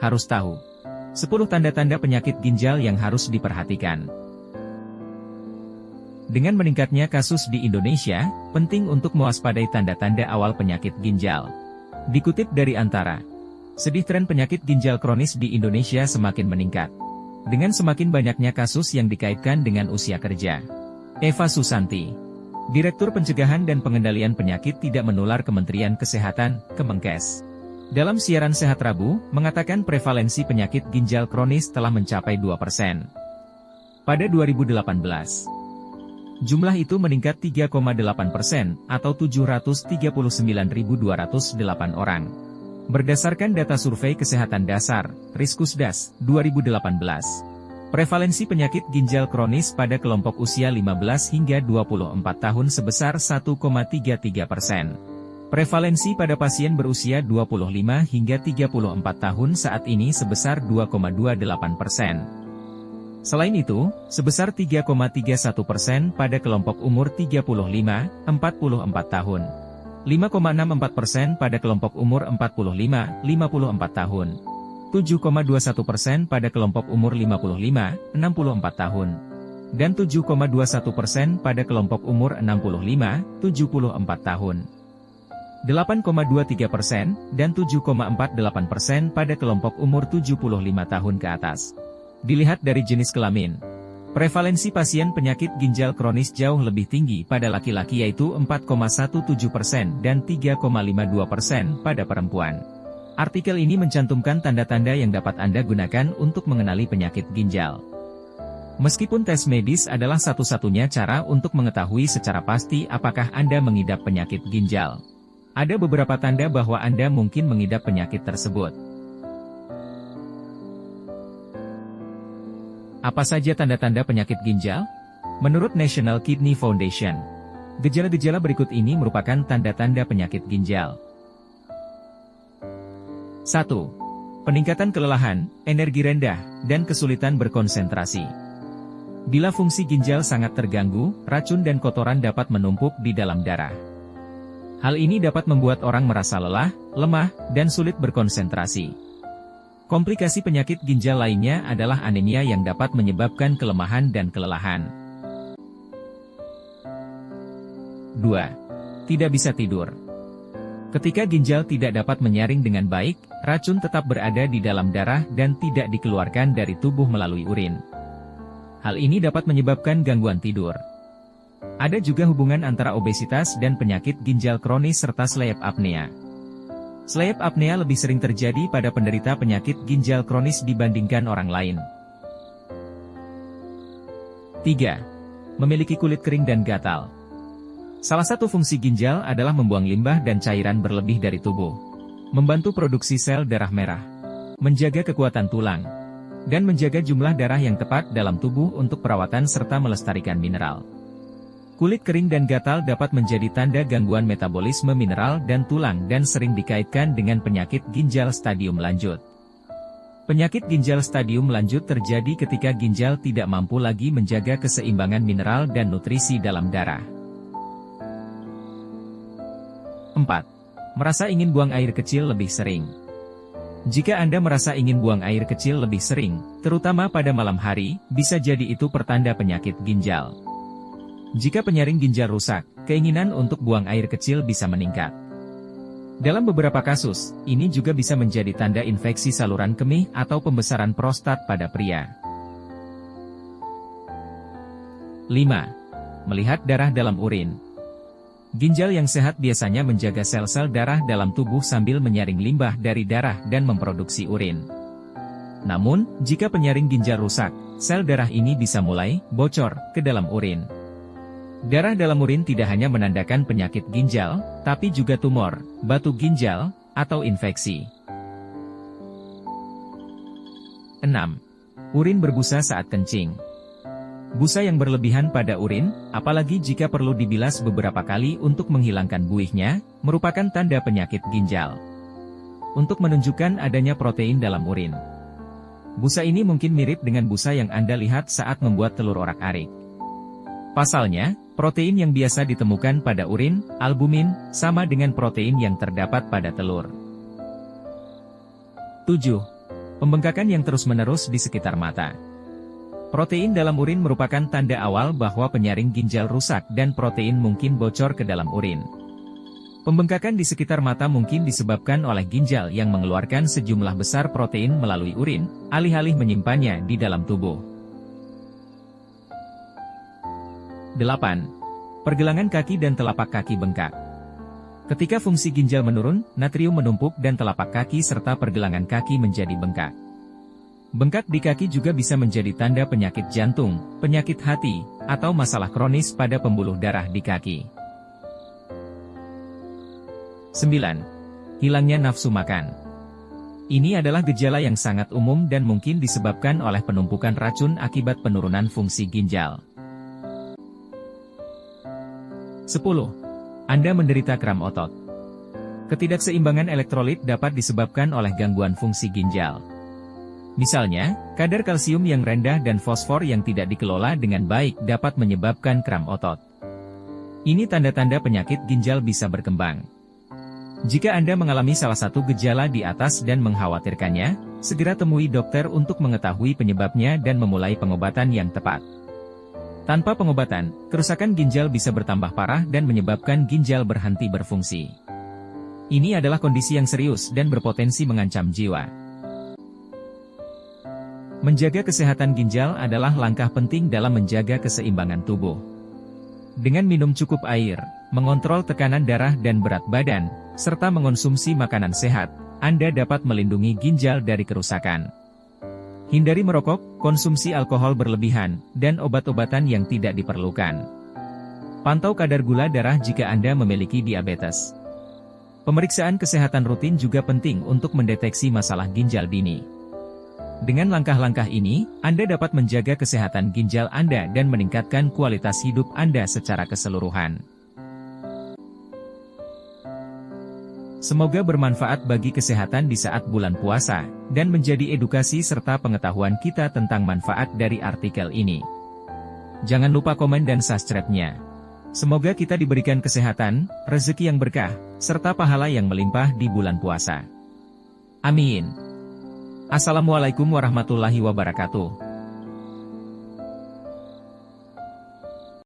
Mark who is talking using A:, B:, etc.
A: harus tahu 10 tanda-tanda penyakit ginjal yang harus diperhatikan. Dengan meningkatnya kasus di Indonesia, penting untuk mewaspadai tanda-tanda awal penyakit ginjal. Dikutip dari Antara, sedih tren penyakit ginjal kronis di Indonesia semakin meningkat. Dengan semakin banyaknya kasus yang dikaitkan dengan usia kerja. Eva Susanti, Direktur Pencegahan dan Pengendalian Penyakit Tidak Menular Kementerian Kesehatan, Kemenkes, dalam siaran Sehat Rabu, mengatakan prevalensi penyakit ginjal kronis telah mencapai 2%. Pada 2018, jumlah itu meningkat 3,8% atau 739.208 orang. Berdasarkan data Survei Kesehatan Dasar, Riskusdas, 2018, prevalensi penyakit ginjal kronis pada kelompok usia 15 hingga 24 tahun sebesar 1,33%. Prevalensi pada pasien berusia 25 hingga 34 tahun saat ini sebesar 2,28%. Selain itu, sebesar 3,31% pada kelompok umur 35-44 tahun. 5,64% pada kelompok umur 45-54 tahun. 7,21% pada kelompok umur 55-64 tahun. Dan 7,21% pada kelompok umur 65-74 tahun. 8,23% dan 7,48% pada kelompok umur 75 tahun ke atas. Dilihat dari jenis kelamin, prevalensi pasien penyakit ginjal kronis jauh lebih tinggi pada laki-laki yaitu 4,17% dan 3,52% pada perempuan. Artikel ini mencantumkan tanda-tanda yang dapat Anda gunakan untuk mengenali penyakit ginjal. Meskipun tes medis adalah satu-satunya cara untuk mengetahui secara pasti apakah Anda mengidap penyakit ginjal, ada beberapa tanda bahwa Anda mungkin mengidap penyakit tersebut. Apa saja tanda-tanda penyakit ginjal? Menurut National Kidney Foundation, gejala-gejala berikut ini merupakan tanda-tanda penyakit ginjal. 1. Peningkatan kelelahan, energi rendah, dan kesulitan berkonsentrasi. Bila fungsi ginjal sangat terganggu, racun dan kotoran dapat menumpuk di dalam darah. Hal ini dapat membuat orang merasa lelah, lemah, dan sulit berkonsentrasi. Komplikasi penyakit ginjal lainnya adalah anemia yang dapat menyebabkan kelemahan dan kelelahan. 2. Tidak bisa tidur. Ketika ginjal tidak dapat menyaring dengan baik, racun tetap berada di dalam darah dan tidak dikeluarkan dari tubuh melalui urin. Hal ini dapat menyebabkan gangguan tidur. Ada juga hubungan antara obesitas dan penyakit ginjal kronis serta sleep apnea. Sleep apnea lebih sering terjadi pada penderita penyakit ginjal kronis dibandingkan orang lain. 3. Memiliki kulit kering dan gatal. Salah satu fungsi ginjal adalah membuang limbah dan cairan berlebih dari tubuh, membantu produksi sel darah merah, menjaga kekuatan tulang, dan menjaga jumlah darah yang tepat dalam tubuh untuk perawatan serta melestarikan mineral. Kulit kering dan gatal dapat menjadi tanda gangguan metabolisme mineral dan tulang dan sering dikaitkan dengan penyakit ginjal stadium lanjut. Penyakit ginjal stadium lanjut terjadi ketika ginjal tidak mampu lagi menjaga keseimbangan mineral dan nutrisi dalam darah. 4. Merasa ingin buang air kecil lebih sering. Jika Anda merasa ingin buang air kecil lebih sering, terutama pada malam hari, bisa jadi itu pertanda penyakit ginjal. Jika penyaring ginjal rusak, keinginan untuk buang air kecil bisa meningkat. Dalam beberapa kasus, ini juga bisa menjadi tanda infeksi saluran kemih atau pembesaran prostat pada pria. 5. Melihat darah dalam urin. Ginjal yang sehat biasanya menjaga sel-sel darah dalam tubuh sambil menyaring limbah dari darah dan memproduksi urin. Namun, jika penyaring ginjal rusak, sel darah ini bisa mulai bocor ke dalam urin. Darah dalam urin tidak hanya menandakan penyakit ginjal, tapi juga tumor, batu ginjal, atau infeksi. 6. Urin berbusa saat kencing. Busa yang berlebihan pada urin, apalagi jika perlu dibilas beberapa kali untuk menghilangkan buihnya, merupakan tanda penyakit ginjal. Untuk menunjukkan adanya protein dalam urin. Busa ini mungkin mirip dengan busa yang Anda lihat saat membuat telur orak-arik. Pasalnya, protein yang biasa ditemukan pada urin, albumin, sama dengan protein yang terdapat pada telur. 7. Pembengkakan yang terus-menerus di sekitar mata. Protein dalam urin merupakan tanda awal bahwa penyaring ginjal rusak dan protein mungkin bocor ke dalam urin. Pembengkakan di sekitar mata mungkin disebabkan oleh ginjal yang mengeluarkan sejumlah besar protein melalui urin, alih-alih menyimpannya di dalam tubuh. 8. Pergelangan kaki dan telapak kaki bengkak. Ketika fungsi ginjal menurun, natrium menumpuk dan telapak kaki serta pergelangan kaki menjadi bengkak. Bengkak di kaki juga bisa menjadi tanda penyakit jantung, penyakit hati, atau masalah kronis pada pembuluh darah di kaki. 9. Hilangnya nafsu makan. Ini adalah gejala yang sangat umum dan mungkin disebabkan oleh penumpukan racun akibat penurunan fungsi ginjal. 10. Anda menderita kram otot. Ketidakseimbangan elektrolit dapat disebabkan oleh gangguan fungsi ginjal. Misalnya, kadar kalsium yang rendah dan fosfor yang tidak dikelola dengan baik dapat menyebabkan kram otot. Ini tanda-tanda penyakit ginjal bisa berkembang. Jika Anda mengalami salah satu gejala di atas dan mengkhawatirkannya, segera temui dokter untuk mengetahui penyebabnya dan memulai pengobatan yang tepat. Tanpa pengobatan, kerusakan ginjal bisa bertambah parah dan menyebabkan ginjal berhenti berfungsi. Ini adalah kondisi yang serius dan berpotensi mengancam jiwa. Menjaga kesehatan ginjal adalah langkah penting dalam menjaga keseimbangan tubuh. Dengan minum cukup air, mengontrol tekanan darah dan berat badan, serta mengonsumsi makanan sehat, Anda dapat melindungi ginjal dari kerusakan. Hindari merokok, konsumsi alkohol berlebihan, dan obat-obatan yang tidak diperlukan. Pantau kadar gula darah jika Anda memiliki diabetes. Pemeriksaan kesehatan rutin juga penting untuk mendeteksi masalah ginjal dini. Dengan langkah-langkah ini, Anda dapat menjaga kesehatan ginjal Anda dan meningkatkan kualitas hidup Anda secara keseluruhan. Semoga bermanfaat bagi kesehatan di saat bulan puasa, dan menjadi edukasi serta pengetahuan kita tentang manfaat dari artikel ini. Jangan lupa komen dan subscribe-nya. Semoga kita diberikan kesehatan, rezeki yang berkah, serta pahala yang melimpah di bulan puasa. Amin. Assalamualaikum warahmatullahi wabarakatuh.